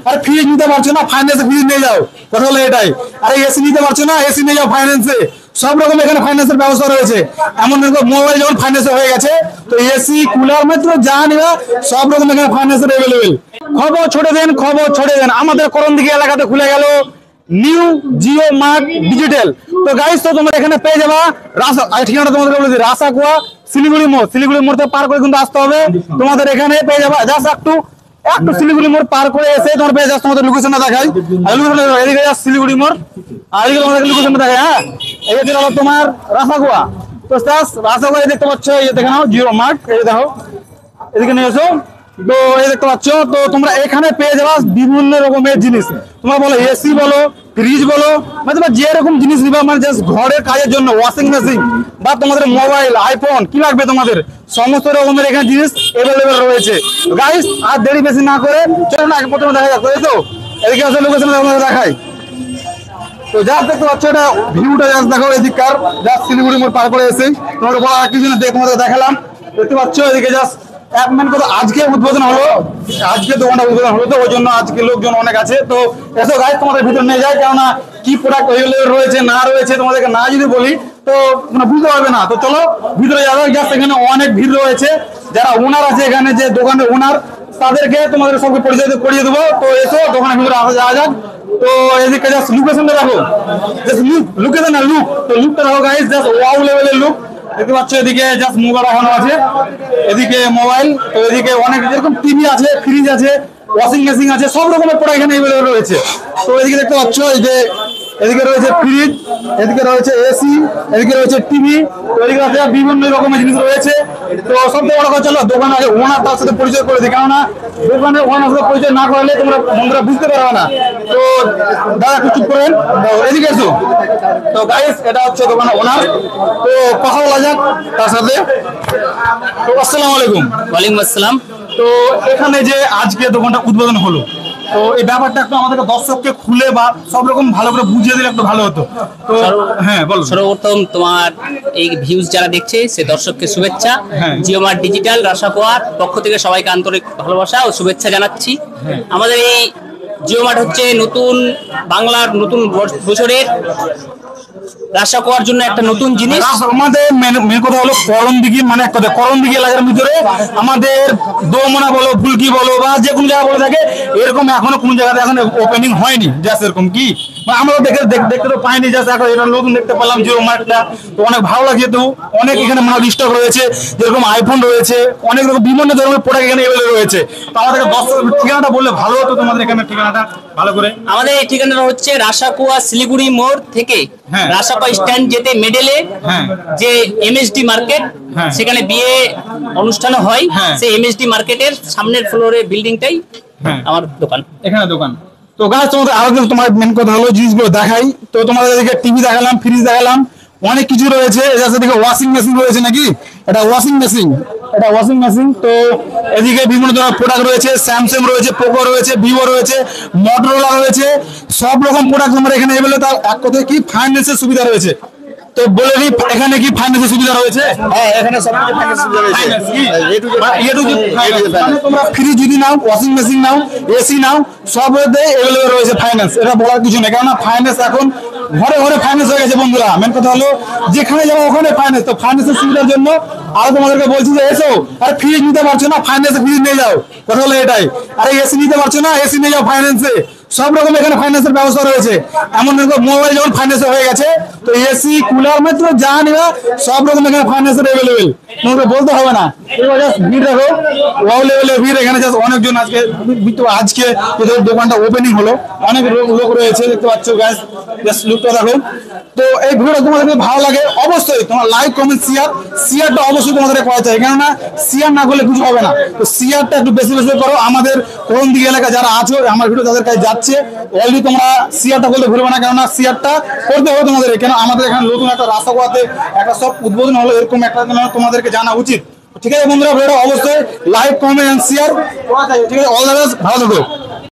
আরে ফ্রিজ নিতে পারছো না, ফাইন্যান্সে ফ্রিজ নিয়ে যাও, কথা হলো এটাই। আরে এসি নিতে পারছো না, এসি নিয়ে যাও ফাইন্যান্সে, সব রকম এখানে ফাইন্যান্সের ব্যবস্থা রয়েছে। এমন মোবাইল যখন ফাইন্যান্সে হয়ে গেছে, তো এসি কুলার মাত্র যা নিবা সব রকম এখানে ফাইন্যান্সের অ্যাভেলেবেল। খবর ছড়ে দেন, খবর ছড়ে দেন, আমাদের করণদিঘি এলাকাতে খুলে গেল নিউ জিও মার্ট ডিজিটাল। তো গাইস, তো তোমরা এখানে পেয়ে যাবা ঠিকানা তোমাদের বলেছি, রাসাকুয়া শিলিগুড়ি মোড়। শিলিগুড়ি মোড় থেকে পার করে কিন্তু আসতে হবে, তোমাদের এখানে পেয়ে যাবা। জাস্ট একটু শিলিগুড়ি মোড় পার করে এসে তোমার পেয়ে যাচ্ছে, তোমাদের লোকেশনটা দেখাই। এদিকে যাচ্ছে শিলিগুড়ি মোড়, আর এদিকে তোমাদের লোকেশনটা দেখাই। হ্যাঁ, এদিকে হলো তোমার রাসাকুয়া। তো রাসাকুয়া দেখতে পাচ্ছ, এই দেখে নাও জিও মার্ট, এই দেখো এদিকে নিয়ে এসো। তো এই দেখতে পাচ্ছ, তো তোমরা এখানে পেয়ে যাবা বিভিন্ন রকমের জিনিস। তোমরা বলো এসি বলো, ফ্রিজ বলো, মানে তোমার যে রকম জিনিস নিবা, মানে জাস্ট ঘরের কাজের জন্য ওয়াশিং মেশিন বা তোমাদের মোবাইল আইফোন কি লাগবে তোমাদের, সমস্ত রকমের এখানে জিনিস অ্যাভেলেবেল রয়েছে। গাইস, আর দেরি বেশি না করে চলো না আগে প্রথমে দেখা যাক। তো এদিকে আছে লোকেশন তোমাদের দেখাই। তো জাস্ট দেখতে পাচ্ছ, এটা ভিউটা জাস্ট দেখো এদিককার, জাস্ট শিলিগুড়ি মোড় পার করে এসে তোমাদের বলা কিছু না, তোমাদের দেখালাম। দেখতে পাচ্ছ এদিকে জাস্ট এক মিনিট কথা, আজকে উদ্বোধন হলো, আজকে দোকানটা উদ্বোধন হলো, তো ওই জন্য আজকে লোকজন অনেক আছে। তো এসো গাইস, তোমাদের ভিতর নিয়ে যায়, কেননা কি প্রোডাক্ট রয়েছে না রয়েছে তোমাদেরকে না যদি বলি তো বুঝতে পারবে না। তো চলো ভিতরে যাওয়া যাক। জাস্ট এখানে অনেক ভিড় রয়েছে, যারা ওনার আছে এখানে, যে দোকানের ওনার, তাদেরকে তোমাদের সবকে পরিচয় করিয়ে দেবো। তো এসো দোকানের ভিতরে আসা যাওয়া যাক। তো এদিকে জাস্ট লোকেশনটা দেখো, জাস্ট লোকেশন না লুক, তো লুকটা দেখো গাইস, জাস্ট ওয়াও লেভেলের লুক। দেখতে পাচ্ছ এদিকে জাস্ট মোবাইল রাখানো আছে, এদিকে মোবাইল, তো এদিকে অনেক যেরকম টিভি আছে, ফ্রিজ আছে, ওয়াশিং মেশিন আছে, সব রকমের প্রোডাক্ট এখানে অ্যাভেলেবল রয়েছে। তো এদিকে দেখতে পাচ্ছ এই যে এদিকে রয়েছে ফ্রিজ, এদিকে রয়েছে এসি, এদিকে রয়েছে টিভি, এদিকে আছে বিভিন্ন রকমের জিনিস রয়েছে। তো সবথেকে বড় কথা, চলো দোকান আগে ওনার তার সাথে পরিচয় করে দিই, কেননা দোকানের ওনার সাথে পরিচয় না করলে তোমরা বন্ধুরা বুঝতে পারবে না। তো দাদা একটু চুপ করেন, এদিকে এসো। তো গাইস, এটা হচ্ছে দোকানের ওনার, তো কথা বলা যাক তার সাথে। তো আসসালামু আলাইকুম। ওয়ালাইকুম আসসালাম। তো এখানে যে আজকে দোকানটা উদ্বোধন হলো, তো এই ব্যাপারটা একটু আমাদেরকে দর্শককে খুলে বা সব রকম ভালো করে বুঝিয়ে দিলে একটু ভালো হতো। তো হ্যাঁ বলো। সর্বপ্রথম তোমার এই ভিউজ যারা দেখছে সে দর্শককে শুভেচ্ছা। হ্যাঁ। জিও মার্ট ডিজিটাল রাসাকুয়ার পক্ষ থেকে সবাইকে আন্তরিক ভালোবাসা ও শুভেচ্ছা জানাচ্ছি। আমাদের এই জিও মার্ট হচ্ছে নতুন বাংলার নতুন বছরের রাসাকুয়ার জন্য একটা নতুন জিনিস। আমাদের মেন কথা হলো করণদিঘি, মানে এক কথা করণদিঘি এলাকার ভিতরে আমাদের দোমনা বলো, ফুলকি বলো, বা যে কোনো জায়গা বলে থাকে, এরকম এখনো কোনো জায়গাতে এখন ওপেনিং হয়নি। জাস্ট এরকম কি আমরা দেখতে তো পাইনি, জাস্ট এখন এটা নতুন দেখতে পেলাম জিও মার্টটা, তো অনেক ভালো লাগছে। তো অনেক এখানে মাল স্টক রয়েছে, যেরকম আইফোন রয়েছে, অনেক রকম বিভিন্ন ধরনের প্রোডাক্ট এখানে অ্যাভেলেবল রয়েছে। তো আমাদেরকে ঠিকানাটা বললে ভালো হতো, তোমাদের এখানে ঠিকানাটা ভালো করে। আমাদের এই ঠিকানাটা হচ্ছে রাসাকুয়া শিলিগুড়ি মোড় থেকে রাসাকুয়া স্ট্যান্ড যেতে মেডেলে যে এমএসডি মার্কেট, সেখানে বিয়ে অনুষ্ঠান হয়, সেই এমএসডি মার্কেটের সামনের ফ্লোরে বিল্ডিংটাই আমার দোকান, এখানে দোকান। তো গাছ তোমাদের আরো তোমার মেন কথা হলো জিনিসগুলো দেখাই। তো তোমাদের এদিকে টিভি দেখালাম, ফ্রিজ দেখালাম, অনেক কিছু রয়েছে। এদিকে ওয়াশিং মেশিন রয়েছে নাকি, এটা ওয়াশিং মেশিন, এটা ওয়াশিং মেশিন। তো এদিকে বিভিন্ন ধরনের প্রোডাক্ট রয়েছে, স্যামসাং রয়েছে, পোকো রয়েছে, ভিভো রয়েছে, মটোরোলা রয়েছে, সব রকম প্রোডাক্ট তোমার এখানে অ্যাভেলেবল। তার এক কথায় কি ফাইন্যান্সের সুবিধা রয়েছে। তো বলে দিই, এখানে কি ফাইন্যান্সের সুবিধা রয়েছে? হ্যাঁ, এখানে সব কিছু ফাইন্যান্স সুবিধা রয়েছে। তোমরা ফ্রিজ যদি নাও, ওয়াশিং মেশিন নাও, এসি নাও, সব অ্যাভেলেবল রয়েছে ফাইন্যান্স। এটা বলার কিছু নেই, কেননা ফাইন্যান্স এখন ঘরে ঘরে ফাইন্যান্স হয়ে গেছে বন্ধুরা। মেন কথা হলো যেখানে যাবো ওখানে ফাইন্যান্স। তো ফাইন্যান্সের সুবিধার জন্য আরো তোমাদেরকে বলছি যে এসো, আর ফ্রিজ নিতে পারছো না, ফাইন্যান্সে ফ্রিজ নিয়ে যাও, কথা হলো এটাই। আরে এসি নিতে পারছো না, এসি নিয়ে যাও ফাইন্যান্সে, সব রকম এখানে ফাইন্যান্সের ব্যবস্থা রয়েছে। এমন মোবাইল যখন ফাইন্যান্সে হয়ে গেছে, তো এসি কুলার মাত্র যা নিবা সব রকম এখানে ফাইন্যান্সের অ্যাভেলেবেল, তোমাকে বলতে হবে না। ভিড় দেখো, ওয়াও লেভেলের ভিড় এখানে। জাস্ট অনেকজন আজকে দোকানটা ওপেনিং হলো, অনেক লোক রয়েছে, দেখতে পাচ্ছ গাইস, জাস্ট লুকটা দেখো। তো এই ভিডিওটা তোমাদের ভালো লাগে অবশ্যই তোমার লাইক কমেন্ট শেয়ারটা অবশ্যই তোমাদের করা চাই, কেননা শেয়ার না করলে কিছু হবে না। তো শেয়ারটা একটু বেশি বেশি করো। আমাদের করণদিঘি এলাকা যারা আছো, আমার ভিডিও তাদের কাছে যাচ্ছে, অলরেডি তোমরা শেয়ারটা করলে ভুলবে না, কেননা শেয়ারটা করতে হবে তোমাদের। কেন আমাদের এখানে নতুন একটা রাসাকুয়াতে একটা সব উদ্বোধন হলো, এরকম একটা তোমাদেরকে জানা উচিত। ঠিক আছে বন্ধুরা, ভিডিওটা অবশ্যই লাইক কমেন্ট এন্ড শেয়ার করা চাই। ঠিক আছে, অল দ্য বেস্ট, ভালো থাকো।